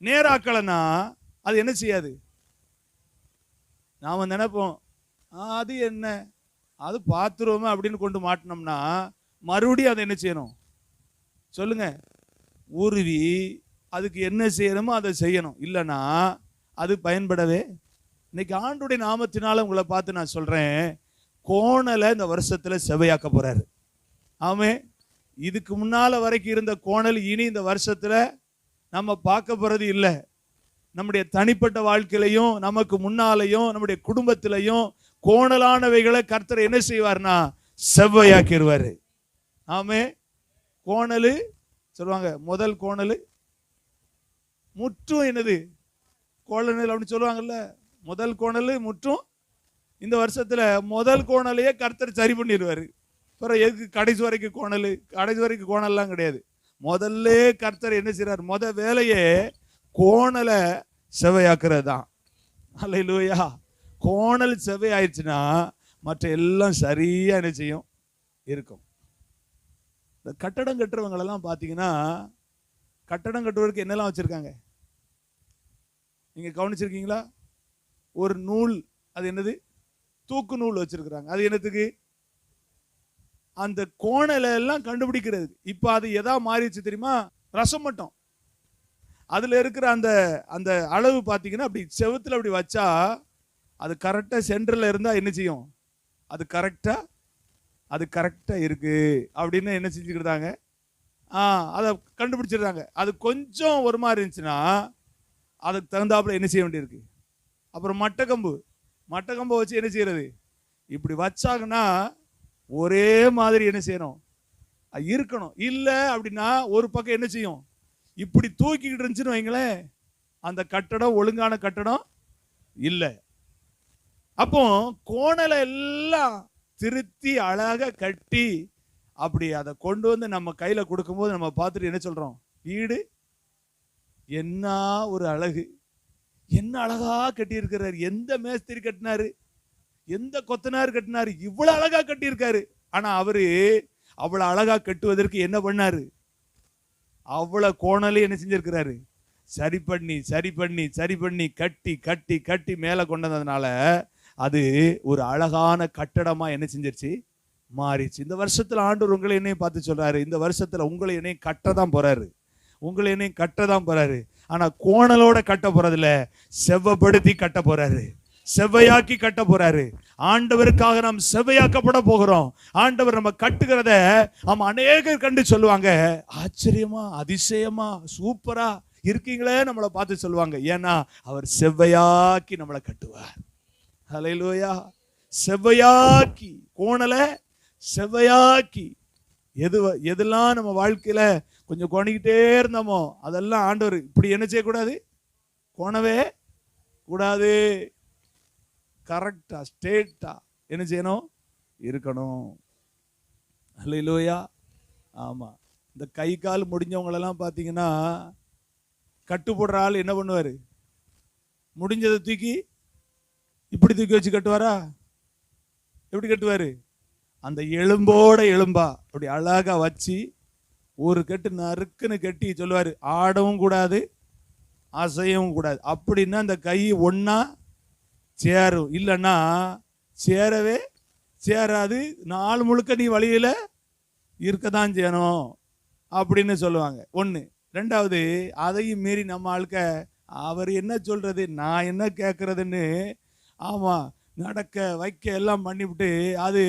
Speaker 4: நேராக்கலைன்னா அது என்ன செய்யாது. நாம் நினைப்போம் அது என்ன, அது பார்த்துருவோமே அப்படின்னு கொண்டு மாட்டினோம்னா மறுபடியும் அதை என்ன செய்யணும் சொல்லுங்க, உருவி அதுக்கு என்ன செய்யணுமோ அதை செய்யணும். இல்லைன்னா அது பயன்படவே. இன்னைக்கு ஆண்டுடைய நாமத்தினால உங்களை பார்த்து நான் சொல்றேன், கோணலை இந்த வருஷத்துல செவையாக்க போறாரு. ஆமே. இதுக்கு முன்னால வரைக்கும் இருந்த கோணல் இனி இந்த வருஷத்துல நம்ம பார்க்க போறது இல்லை. நம்முடைய தனிப்பட்ட வாழ்க்கையிலையும் நமக்கு முன்னாலையும் நம்முடைய குடும்பத்திலையும் கோணலானவைகளை கர்த்தர் என்ன செய்வார்னா செவ்வையாக்கிடுவாரு. ஆமே. கோணலு சொல்லுவாங்க, முதல் கோணலு முற்றும் என்னது கோணல் அப்படின்னு சொல்லுவாங்கல்ல, முதல் கோணலு முற்றும். இந்த வருஷத்துல முதல் கோணலையே கர்த்தர் சரி பண்ணிடுவாரு. அப்புறம் எதுக்கு கடைசி வரைக்கும் கோணல், கடைசி வரைக்கும் கோணல்லாம் கிடையாது. முதல்ல கர்த்தர் என்ன செய்றார், வேலையே கோணலை செவையாக்குறது தான். அல்லேலூயா. கோணல் செவை ஆயிடுச்சுன்னா மற்ற எல்லாம் சரியா என்ன செய்யும் இருக்கும். இந்த கட்டடம் கட்டுறவங்களெல்லாம் பார்த்தீங்கன்னா, கட்டடம் கட்டுவதற்கு என்னெல்லாம் வச்சிருக்காங்க நீங்க கவனிச்சிருக்கீங்களா? ஒரு நூல், அது என்னது, தூக்கு நூல் வச்சிருக்கிறாங்க. அது என்னத்துக்கு, அந்த கோணலை எல்லாம் கண்டுபிடிக்கிறது. இப்ப அது எதா மாறிடுச்சு தெரியுமா, ரசம் மட்டும். அதுல இருக்கிற அந்த அந்த அளவு பார்த்தீங்கன்னா அப்படி செவுத்துல அப்படி வச்சா அது கரெக்டா சென்டர்ல இருந்தா என்ன செய்யும், அது கரெக்டா இருக்கு அப்படின்னு என்ன செஞ்சுக்கிட்டாங்க, அதை கண்டுபிடிச்சிருந்தாங்க. அது கொஞ்சம் ஒரு மாதிரி இருந்துச்சுன்னா அதுக்கு தகுந்தாப்புல என்ன செய்ய வேண்டியிருக்கு. அப்புறம் மட்டக்கம்பு வச்சு என்ன செய்யறது, இப்படி வச்சாங்கன்னா ஒரே மாதிரி என்ன செய்யணும் இருக்கணும். இல்லை அப்படின்னா ஒரு பக்கம் என்ன செய்யும், இப்படி தூக்கிக்கிட்டு இருந்துச்சுன்னு வைங்களேன், அந்த கட்டடம் ஒழுங்கான கட்டடம் இல்லை. அப்போ கோணலை எல்லாம் திருத்தி அழகா கட்டி அப்படி அதை கொண்டு வந்து நம்ம கையில கொடுக்கும்போது நம்ம பார்த்துட்டு என்ன சொல்றோம், வீடு என்ன ஒரு அழகு, என்ன அழகா கட்டி இருக்கிறாரு, எந்த மேஸ்திரி கட்டினாரு, எந்த கொத்தனார் கட்டினாரு, இவ்வளவு அழகா கட்டி இருக்காரு. ஆனா அவரு அவ்வளவு அழகா கட்டுவதற்கு என்ன பண்ணாரு, அவ்வளவு கோணலே என்ன செஞ்சிருக்கிறாரு, சரி பண்ணி சரி பண்ணி சரி பண்ணி கட்டி கட்டி கட்டி மேலே கொண்டு வந்ததுனால அது ஒரு அழகான கட்டடமா என்ன செஞ்சிருச்சு, மாறிச்சு. இந்த வருஷத்துல ஆண்டவர் உங்களை என்னையும் பார்த்து சொல்றாரு, இந்த வருஷத்துல உங்களை என்னையும் கட்டதான் போறாரு, உங்களை என்னையும் கட்டதான் போறாரு. ஆனா கோணலோட கட்ட போறதில்ல, செவ்வப்படுத்தி கட்ட போறாரு, செவ்வையாக்கி கட்ட போறாரு. ஆண்டவருக்காக நாம் செவ்வையாக்கப்பட போகிறோம். ஆண்டவர் நம்ம கட்டுகிறத அநேகர் கண்டு சொல்லுவாங்க, ஆச்சரியமா அதிசயமா சூப்பரா இருக்கீங்களே நம்மளை பார்த்து சொல்லுவாங்க. ஏன்னா அவர் செவ்வையாக்கி நம்மளை கட்டுவார். ஹல்லேலூயா. செவ்வையாக்கி, கோணலை செவ்வையாக்கி, எதெல்லாம் நம்ம வாழ்க்கையில கொஞ்சம் கோணிக்கிட்டே இருந்தோமோ அதெல்லாம் ஆண்டவர் இப்படி என்ன செய்யக்கூடாது, கோணவே கூடாது. கரெக்டா ஸ்ட்ரெயிட்டா என்ன செய்யணும், இருக்கணும். ஹல்லேலூயா. ஆமா, இந்த கை கால் முடிஞ்சவங்களெல்லாம் பார்த்தீங்கன்னா கட்டு போடுற ஆள் என்ன பண்ணுவாரு, முடிஞ்சதை தூக்கி இப்படி தூக்கி வச்சு கட்டுவாரா? எப்படி கட்டுவாரு? அந்த எலும்போட எலும்பா அப்படி அழகா வச்சு ஒரு கட்டு நறுக்குன்னு கட்டி சொல்லுவாரு, ஆடவும் கூடாது அசையவும் கூடாது. அப்படின்னா அந்த கை ஒன்னா சேரும், இல்லைன்னா சேரவே சேராது. நாள் முழுக்க நீ வழியில இருக்கதான் செய்யணும் அப்படின்னு சொல்லுவாங்க. ஒன்று. ரெண்டாவது, அதையும் மீறி நம்ம ஆளுக்க அவர் என்ன சொல்றது நான் என்ன கேட்கறதுன்னு ஆமா நடக்க வைக்க எல்லாம் பண்ணிவிட்டு அது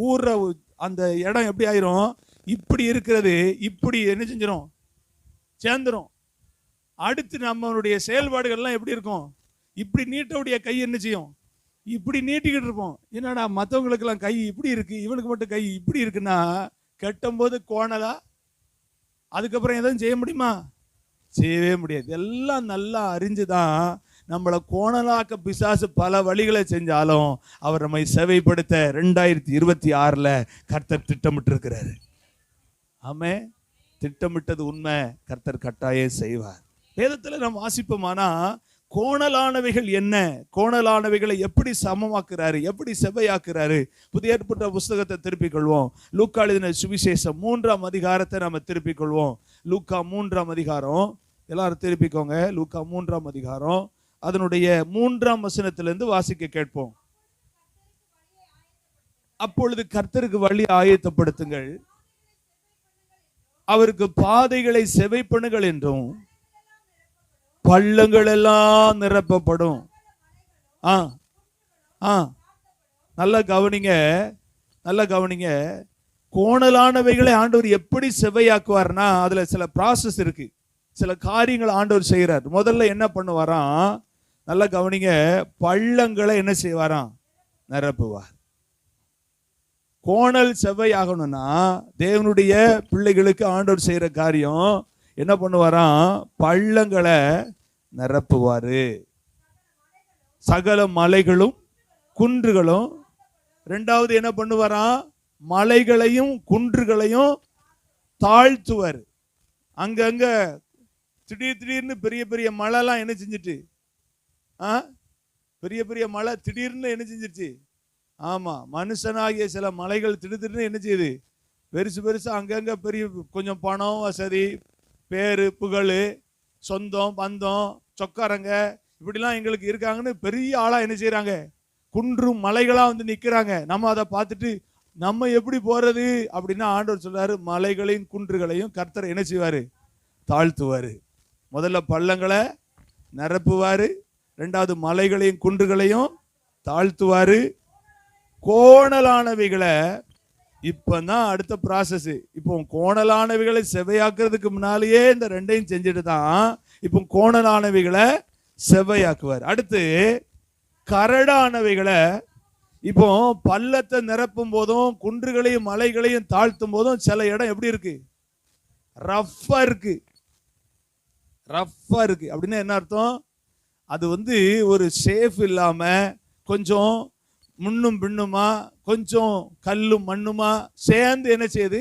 Speaker 4: ஊற அந்த இடம் எப்படி ஆயிரும், இப்படி இருக்கிறது இப்படி என்ன செஞ்சிடும், சேர்ந்துரும். அடுத்து நம்மளுடைய செயல்பாடுகள்லாம் எப்படி இருக்கும், இப்படி நீட்டவுடைய கை என்ன செய்யும், இப்படி நீட்டிக்கிட்டு இருப்போம். என்னடா மற்றவங்களுக்கெல்லாம் கை இப்படி இருக்கு, இவனுக்கு மட்டும் கை இப்படி இருக்குன்னா கட்டும் போது கோணலா, அதுக்கப்புறம் எதுவும் செய்ய முடியுமா, செய்யவே முடியாது. எல்லாம் நல்லா அறிஞ்சுதான் நம்மளை கோணலாக்க பிசாசு பல வழிகளை செஞ்சாலும் அவர் நம்மை சேவைப்படுத்த 2026 கர்த்தர் திட்டமிட்டு இருக்கிறாரு. ஆமே, திட்டமிட்டது உண்மை, கர்த்தர் கட்டாயம் செய்வார். வேதத்தில் நாம் வாசிப்போமானா கோணலானவைகள் என்ன, கோணலானவைகளை எப்படி சமமாக்குறாரு, எப்படி செவ்வையாக்குறாரு. புதிய ஏற்பட்ட புஸ்தகத்தை திருப்பிக் கொள்வோம். லூக்கா எழுதின சுவிசேஷம் 3ஆம் அதிகாரத்தை நம்ம திருப்பிக் கொள்வோம். லூக்கா 3ஆம் அதிகாரம், எல்லாரும் திருப்பிக்கோங்க. லூக்கா 3ஆம் அதிகாரம் அதனுடைய 3ஆம் வசனத்திலிருந்து வாசிக்க கேட்போம். அப்பொழுது கர்த்தருக்கு வழி ஆயத்தப்படுத்துங்கள், அவருக்கு பாதைகளை செவை பண்ணுங்கள் என்றும் பள்ளங்கள் எல்லாம் நிரப்பப்படும். நல்லா கவனிங்க, நல்லா கவனிங்க. கோணலானவைகளை ஆண்டவர் எப்படி செவ்வையாக்குவார்னா அதுல சில ப்ராசஸ் இருக்கு, சில காரியங்கள் ஆண்டவர் செய்கிறார். முதல்ல என்ன பண்ணுவாராம், நல்லா கவனிங்க, பள்ளங்களை என்ன செய்வாராம், நிரப்புவார். கோணல் செவ்வையாகணும்னா தேவனுடைய பிள்ளைகளுக்கு ஆண்டவர் செய்யற காரியம் என்ன பண்ணுவாராம், பள்ளங்களை நிரப்புவாரு. சகல மலைகளும் குன்றுகளும். ரெண்டாவது என்ன பண்ணுவாராம், மலைகளையும் குன்றுகளையும் தாழ்த்துவார். அங்கங்க திடீர்னு பெரிய பெரிய மழைலாம் என்ன செஞ்சிட்டு, பெரிய பெரிய மழை திடீர்னு என்ன செஞ்சிருச்சு, ஆமா மனுஷனாகிய சில மலைகள் திடீர்னு என்ன செய்யுது, பெருசு பெருசா அங்கங்க பெரிய கொஞ்சம் பணம் வசதி பேரு புகழ் சொந்தம் பந்தம் சொக்காரங்க இப்படிலாம் எங்களுக்கு இருக்காங்கன்னு பெரிய ஆளா என்ன செய்யறாங்க, குன்றும் மலைகளா வந்து நிக்கிறாங்க. நம்ம அதை பார்த்துட்டு நம்ம எப்படி போறது அப்படின்னா ஆண்டவர் சொல்றாரு, மலைகளையும் குன்றுகளையும் கர்த்தர் என்ன செய்வாரு, தாழ்த்துவாரு. முதல்ல பள்ளங்களை நிரப்புவாரு, ரெண்டாவது மலைகளையும் குன்றுகளையும் தாழ்த்துவாரு. கோணலானவைகளை இப்பதான் அடுத்த ப்ராசஸ். இப்போ கோணலானவைகளை செவ்வையாக்குறதுக்கு முன்னாலேயே இந்த ரெண்டையும் செஞ்சுட்டு தான் இப்போ கோணலானவைகளை செவ்வையாக்குவார். அடுத்து கரடானவைகளை, இப்போ பள்ளத்தை நிரப்பும் போதும் குன்றுகளையும் மலைகளையும் தாழ்த்தும் போதும் சில இடம் எப்படி இருக்கு, ரஃப்பா இருக்கு. ரஃப்பா இருக்கு அப்படின்னா என்ன அர்த்தம், அது வந்து ஒரு சேஃப் இல்லாம கொஞ்சம் முன்னும் பின்னுமா கொஞ்சம் கல்லும் மண்ணுமா சேர்ந்து என்ன செய்யுது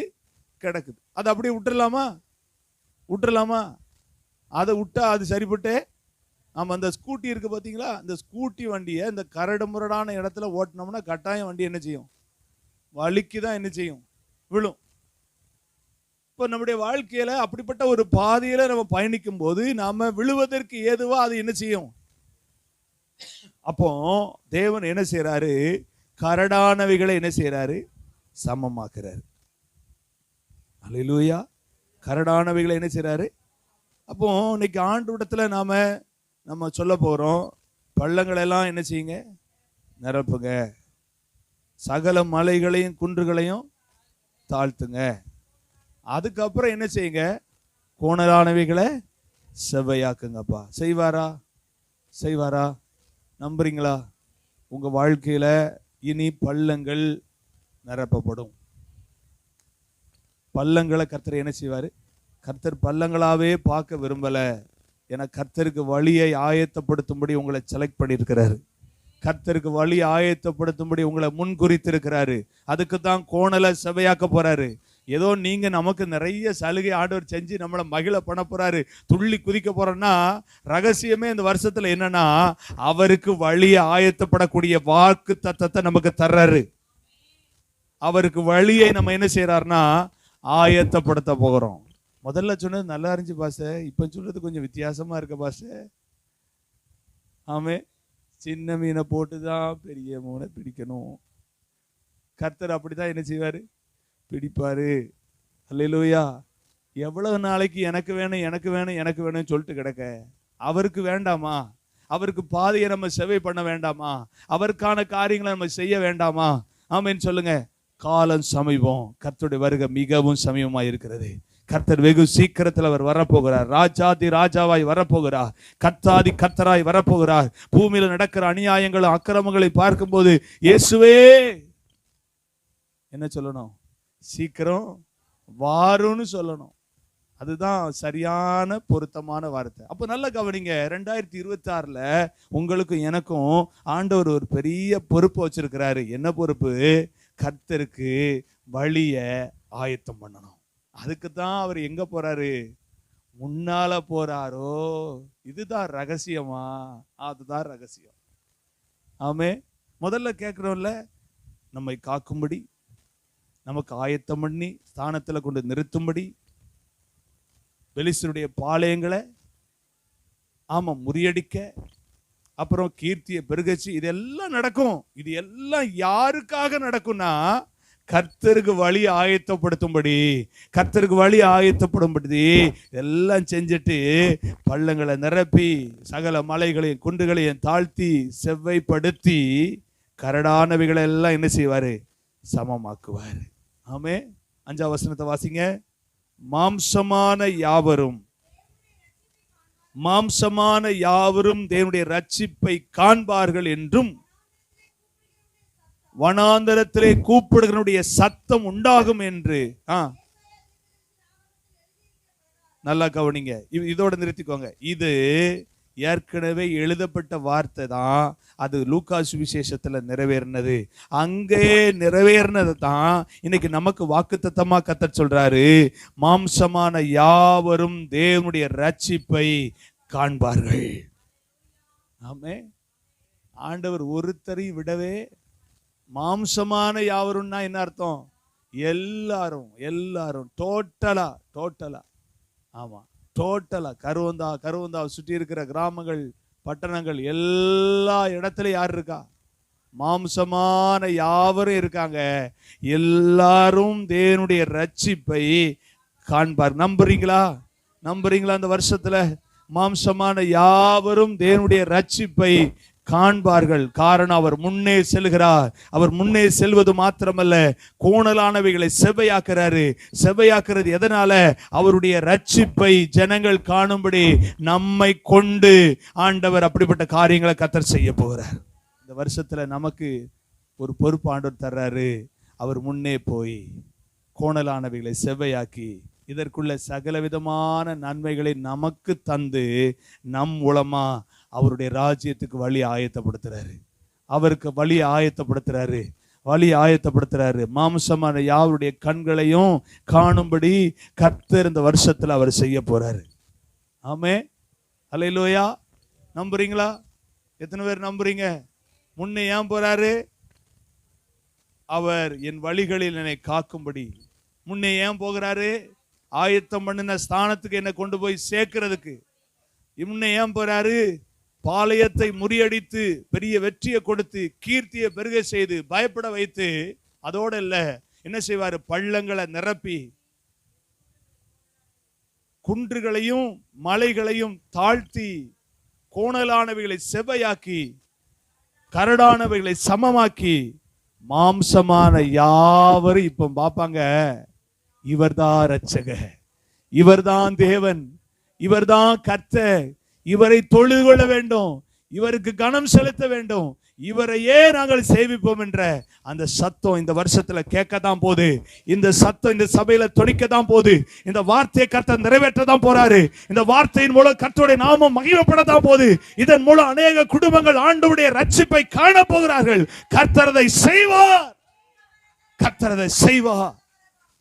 Speaker 4: கிடக்குது. அதை அப்படியே விட்டுறலாமா, விட்டுறலாமா? அதை விட்டா அது சரிப்பட்டு நம்ம அந்த ஸ்கூட்டி இருக்கு பார்த்தீங்களா, அந்த ஸ்கூட்டி வண்டியை இந்த கரடு முரடான இடத்துல ஓட்டினோம்னா கட்டாயம் வண்டி என்ன செய்யும், வலிக்கு தான் என்ன செய்யும், விழும். இப்போ நம்முடைய வாழ்க்கையில அப்படிப்பட்ட ஒரு பாதையில நம்ம பயணிக்கும் போது நாம விழுவதற்கு ஏதுவா அது என்ன செய்யும்? அப்போ தேவன் என்ன செய்யறாரு? கரடானவைகளை என்ன செய்யறாரு? சமமாக்குறாரு. அல்லேலூயா. கரடானவைகளை என்ன செய்யறாரு? அப்போ இன்னைக்கு ஆண்டவரிடத்துல நம்ம சொல்ல போறோம், பள்ளங்கள் எல்லாம் என்ன செய்யுங்க? நிரப்புங்க. சகல மலைகளையும் குன்றுகளையும் தாழ்த்துங்க. அதுக்கப்புறம் என்ன செய்யுங்க? கோணலானவைகளை செவ்வையாக்குங்கப்பா. செய்வாரா? நம்புறீங்களா? உங்க வாழ்க்கையில இனி பள்ளங்கள் நிரப்பப்படும். பள்ளங்களை கர்த்தர் என்ன செய்வாரு? கர்த்தர் பள்ளங்களாவே பார்க்க விரும்பல. ஏன்னா கர்த்தருக்கு வழியை ஆயத்தப்படுத்தும்படி உங்களை செலக்ட் பண்ணியிருக்கிறாரு. கர்த்தருக்கு வழி ஆயத்தப்படுத்தும்படி உங்களை முன்குறித்திருக்கிறாரு. அதுக்கு தான் கோணலை செவையாக்க போறாரு. ஏதோ நீங்க நமக்கு நிறைய சலுகை ஆண்டவர் செஞ்சு நம்மளை மகிழ பண்ண போறாரு, துள்ளி குதிக்க போறோம்னா, ரகசியமே இந்த வருஷத்துல என்னன்னா, அவருக்கு வழியை ஆயத்தப்படக்கூடிய வாக்கு தத்தத்தை நமக்கு தர்றாரு. அவருக்கு வழியை நம்ம என்ன செய்யறாருன்னா ஆயத்தப்படுத்த போகிறோம். முதல்ல சொன்னது நல்லா இருந்துச்சு பாச, இப்ப சொல்றது கொஞ்சம் வித்தியாசமா இருக்க பாச. ஆமே, சின்ன மீனை போட்டுதான் பெரிய மீனை பிடிக்கணும். கர்த்தர் அப்படிதான் என்ன செய்வாரு? பிடிப்பாரு. அல்லேலூயா. எவ்வளவு நாளைக்கு எனக்கு வேணும் சொல்லிட்டு கிடக்க? அவருக்கு வேண்டாமா? அவருக்கு பாதையை நம்ம சேவை பண்ண வேண்டாமா? அவருக்கான காரியங்களை நம்ம செய்ய வேண்டாமா? ஆமென் சொல்லுங்க. காலம் சமீபம், கர்த்தருடைய வருகை மிகவும் சமீபமா இருக்கிறது. கர்த்தர் வெகு சீக்கிரத்தில் அவர் வரப்போகிறார். ராஜாதி ராஜாவாய் வரப்போகிறார். கர்த்தாதி கர்த்தராய் வரப்போகிறார். பூமியில நடக்கிற அநியாயங்களும் அக்கிரமங்களை பார்க்கும்போது இயேசுவே என்ன சொல்லணும்? சீக்கிரம் வாருன்னு சொல்லணும். அதுதான் சரியான பொருத்தமான வார்த்தை. அப்ப நல்ல கவனிங்க. 2026ல உங்களுக்கும் எனக்கும் ஆண்டவர் ஒரு பெரிய பொறுப்பு வச்சிருக்கிறாரு. என்ன பொறுப்பு? கர்த்தருக்கு வழிய ஆயத்தம் பண்ணணும். அதுக்கு தான் அவர் எங்க போறாரு? முன்னால போறாரோ. இதுதான் ரகசியமா? அதுதான் ரகசியம். ஆமே. முதல்ல கேட்கிறோம்ல, நம்மை காக்கும்படி, நமக்கு ஆயத்தம் பண்ணி ஸ்தானத்துல கொண்டு நிறுத்தும்படி, பெலிஸ்தருடைய பாளையங்களை முறியடிக்க, அப்புறம் கீர்த்தியை பெருகச்சு, இதெல்லாம் நடக்கும். இது எல்லாம் யாருக்காக நடக்கும்னா, கர்த்தருக்கு வழி ஆயத்தப்படுத்தும்படி. கர்த்தருக்கு வழி ஆயத்தப்படும்படி எல்லாம் செஞ்சுட்டு பள்ளங்களை நிரப்பி சகல மலைகளையும் குன்றுகளையும் தாழ்த்தி செவ்வைப்படுத்தி கரடானவைகளை எல்லாம் என்ன செய்வாரு? சமமாக்குவாரு. ஆமே. 5ஆம் வசனத்தை வாசிங்க. மாம்சமான யாவரும் தேவனுடைய ரட்சிப்பை காண்பார்கள் என்றும், வனாந்தரத்திலே கூப்பிடுகிறவனுடைய சத்தம் உண்டாகும் என்று. நல்லா கவனிங்க. இதோட நிறுத்திக்கோங்க. இது ஏற்கனவே எழுதப்பட்ட வார்த்தை தான். அது லூக்கா சுவிசேஷத்துல நிறைவேறினது. அங்கே நிறைவேறினது தான் இன்னைக்கு நமக்கு வாக்குத்தத்தமா கர்த்தர் சொல்றாரு. மாம்சமான யாவரும் தேவனுடைய ரட்சிப்பை காண்பார்கள். ஆமே. ஆண்டவர் ஒருத்தரையும் விடவே. மாம்சமான யாவரும்னா என்ன அர்த்தம்? எல்லாரும் டோட்டலா. ஆமா, டோட்டலா. கருவந்தா சுற்றி இருக்கிற கிராமங்கள், பட்டணங்கள், எல்லா இடத்துலயும் யார் இருக்கா? மாம்சமான யாவரும் இருக்காங்க. எல்லாரும் தேவனுடைய ரட்சிப்பை காண்பார். நம்புறீங்களா? அந்த வருஷத்துல மாம்சமான யாவரும் தேவனுடைய ரட்சிப்பை காண்பார்கள். காரணம், அவர் முன்னே செல்கிறார். அவர் முன்னே செல்வது மாத்திரமல்ல, கோணலானவைகளை செவ்வையாக்குறது எதனால? அவருடைய ரட்சிப்பை ஜனங்கள் காணும்படி நம்மை கொண்டு ஆண்டவர் அப்படிப்பட்ட காரியங்களை கர்த்தர் செய்ய போகிறார். இந்த வருஷத்துல நமக்கு ஒரு பொறுப்பு ஆண்டவர் தர்றாரு. அவர் முன்னே போய் கோணலானவைகளை செவ்வையாக்கி இதற்குள்ள சகல விதமான நன்மைகளை நமக்கு தந்து நம் மூலமா அவருடைய ராஜ்யத்துக்கு வழி ஆயத்தப்படுத்துறாரு. அவருக்கு வழி ஆயத்தப்படுத்துறாரு. மாம்சமான யாவருடைய கண்களையும் காணும்படி கர்த்தர் இந்த வருஷத்துல அவர் செய்ய போறாரு. ஆமே. அல்லேலூயா. நம்புறீங்களா? எத்தனை பேர் நம்புறீங்க? முன்னே ஏன் போறாரு? அவர் என் வழிகளில் என்னை காக்கும்படி. முன்னே ஏன் போகிறாரு? ஆயத்தம் பண்ணின ஸ்தானத்துக்கு என்னை கொண்டு போய் சேர்க்கிறதுக்கு. இன்னும் ஏன் போறாரு? பாளையத்தை முறியடித்து பெரிய வெற்றியை கொடுத்து கீர்த்தியை பெருக செய்து பயப்பட வைத்து, அதோட இல்ல, என்ன செய்வாரு? பள்ளங்களை நிரப்பி குன்றுகளையும் மலைகளையும் தாழ்த்தி கோணலானவைகளை செவ்வையாக்கி கரடானவைகளை சமமாக்கி மாம்சமான யாவரும் இப்ப பாப்பாங்க, இவர்தான் இரட்சகர், இவர்தான் தேவன், இவர்தான் கர்த்தர், இவரை தொழுது கொள்ள வேண்டும், இவருக்கு கனம் செலுத்த வேண்டும், இவரையே நாங்கள் சேவிப்போம் என்ற அந்த சத்தம் இந்த வருஷத்துல கேட்கத்தான் போகுது. இந்த சத்தம் இந்த சபையில தொனிக்கத்தான் போகுது. இந்த வார்த்தையை கர்த்தர் நிறைவேற்றதான் போறாரு. இந்த வார்த்தையின் மூலம் கர்த்தருடைய நாமம் மகிமைப்படத்தான் போகுது. இதன் மூலம் அநேக குடும்பங்கள் ஆண்டவருடைய ரட்சிப்பை காண போகிறார்கள். கர்த்தர் அதை செய்வார், கர்த்தர் அதை செய்வார்,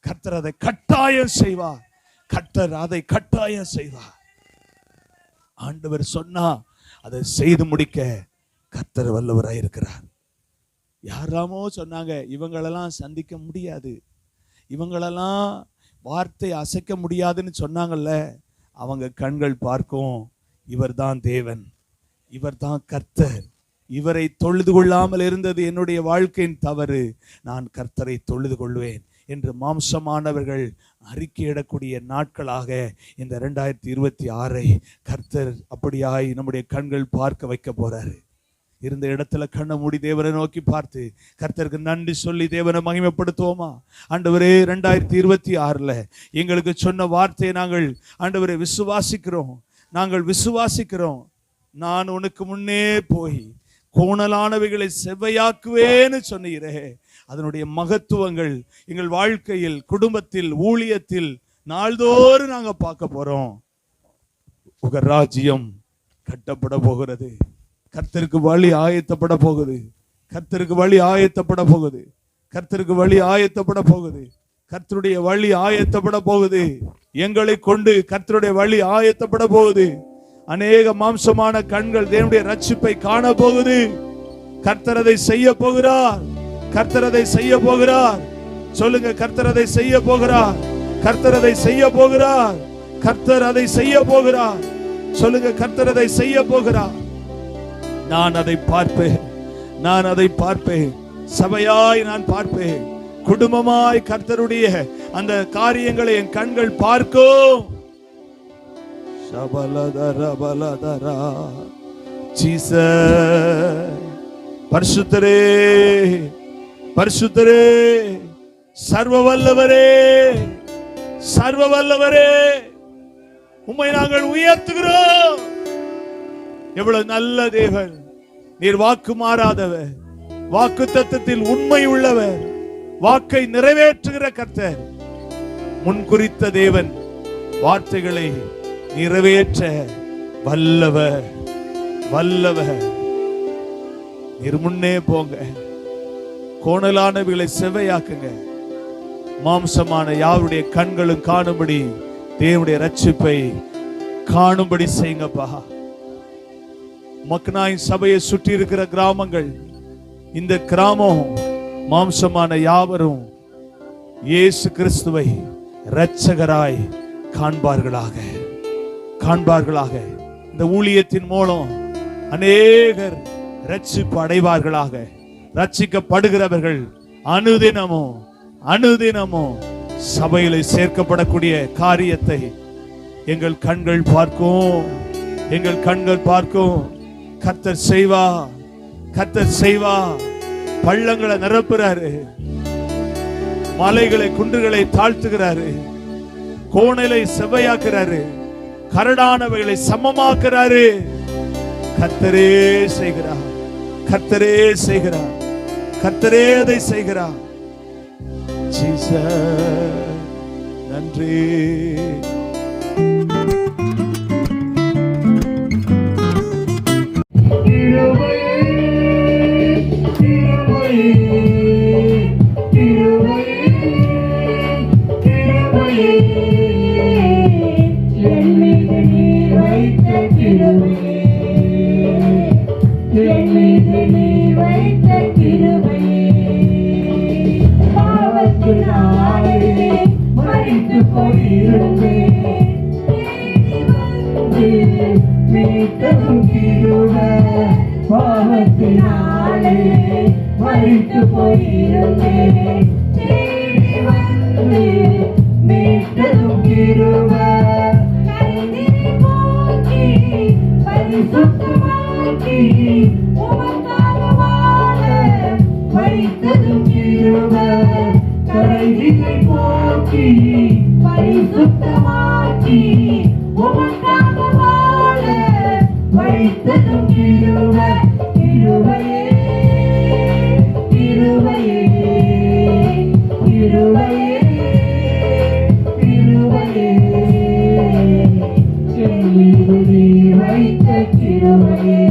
Speaker 4: கர்த்தர் அதை கட்டாயம் செய்வார், கர்த்தர் அதை கட்டாயம் செய்வார். ஆண்டவர் சொன்னா அதை செய்து முடிக்க கர்த்தர் வல்லவராய் இருக்கிறார். யாராமோ சொன்னாங்க, இவங்களெல்லாம் சந்திக்க முடியாது, இவங்களெல்லாம் வார்த்தை அசைக்க முடியாதுன்னு சொன்னாங்கல்ல, அவங்க கண்கள் பார்க்கும், இவர்தான் தேவன், இவர்தான் கர்த்தர். இவரை தொழுது கொள்ளாமல் இருந்தது என்னுடைய வாழ்க்கையின் தவறு, நான் கர்த்தரை தொழுது கொள்வேன் என்று மாம்சமானவர்கள் அறிக்கையிடக்கூடிய நாட்களாக இந்த 2026 கர்த்தர் அப்படியாய் நம்முடைய கண்கள் பார்க்க வைக்க போறாரு. இருந்த இடத்துல கண்ணை மூடி தேவனை நோக்கி பார்த்து கர்த்தருக்கு நன்றி சொல்லி தேவனை மகிமைப்படுத்துவோமா? ஆண்டவரே, 2026 எங்களுக்கு சொன்ன வார்த்தையை நாங்கள் ஆண்டவரே விசுவாசிக்கிறோம், நாங்கள் விசுவாசிக்கிறோம். நான் உனக்கு முன்னே போய் கோணலானவைகளை செவ்வையாக்குவேன்னு சொன்னீரே, அதனுடைய மகத்துவங்கள் எங்கள் வாழ்க்கையில், குடும்பத்தில், ஊழியத்தில் நாள்தோறும் நாங்க பார்க்க போறோம். உங்க ராஜ்யம் கட்டப்பட போகிறது. கர்த்தருக்கு வழி ஆயத்தப்பட போகுது, கர்த்தருக்கு வழி ஆயத்தப்பட போகுது, கர்த்தருக்கு வழி ஆயத்தப்பட போகுது, கர்த்தருடைய வழி ஆயத்தப்பட போகுது. எங்களை கொண்டு கர்த்தருடைய வழி ஆயத்தப்பட போகுது. அநேக மாம்சமான கண்கள் தேவனுடைய ரட்சிப்பை காண போகுது. கர்த்தர் அதை செய்ய போகிறார், கர்த்தர் அதை செய்ய போகிறார். சொல்லுங்க, கர்த்தர் அதை செய்ய போகிறார், கர்த்தர் அதை செய்ய போகிறார், கர்த்தர் அதை செய்ய போகிறார். சொல்லுங்க, கர்த்தர் அதை செய்ய போகிறார். நான் அதை பார்ப்பேன், நான் அதை பார்ப்பேன், சபையாய் நான் பார்ப்பேன், குடும்பமாய் கர்த்தருடைய அந்த காரியங்களை என் கண்கள் பார்க்கும். சபலதரபலதரா ஜீசஸ், பரிசுத்தரே, பரிசுத்தரே, சர்வ வல்லவரே, சர்வ வல்லவரே, உம்மை நாங்கள் உயர்த்துகிறோம். எவ்வளவு நல்ல தேவன் நீர்! வாக்கு மாறாதவர், வாக்கு தத்தத்தில் உண்மை உள்ளவர், வாக்கை நிறைவேற்றுகிற கர்த்தர், முன்குறித்த தேவன், வார்த்தைகளை நிறைவேற்ற வல்லவர், வல்லவர். நீர் முன்னே போங்க, கோணலானவைகளை செவ்வையாக்குங்க, மாம்சமான யாருடைய கண்களும் காணும்படி தேவனுடைய ரட்சிப்பை காணும்படி செய்யுங்கப்பா. மக்னாய் சபையை சுற்றி இருக்கிற கிராமங்கள், இந்த கிராமம் மாம்சமான யாவரும் இயேசு கிறிஸ்துவை இரட்சகராய் காண்பார்களாக, காண்பார்களாக. இந்த ஊழியத்தின் மூலம் அநேகர் ரட்சிப்பு அடைவார்களாக. ரட்சிக்கப்படுகிறவர்கள் அனுதினமும் அனுதினமும் சபையில சேர்க்கப்படக்கூடிய காரியத்தை எங்கள் கண்கள் பார்க்கும், எங்கள் கண்கள் பார்க்கும். கர்த்தர் செய்வா, கர்த்தர் செய்வா. பள்ளங்களை நிரப்புறாரு, மலைகளை குன்றுகளை தாழ்த்துகிறாரு, கோணலை செவ்வையாக்குறாரு, கரடானவைகளை சமமாக்குறாரு. கர்த்தரே செய்கிறார், கர்த்தரே செய்கிறார், கர்த்தரே அதை செய்கிறார். ஜீசஸ், நன்றி.
Speaker 5: மறித்து போய் மீட்டும் கிருபை பாவத்தினாலே மரித்து போயிருந்தேன் தேடி வந்து மீட்டும் கிருபை கைதினை போக்கி பரிசுத்தமாக்கி உமக்காக வாழ வைத்ததும் கிருபை கைதினை போக்கி பரிசுத்தமாக்கி உமக்காக வாழ வைத்ததும் கிருபை கிருபையே கிருபையே கிருபையே கிருபையே என் மீது நீர் வைத்த கிருபையே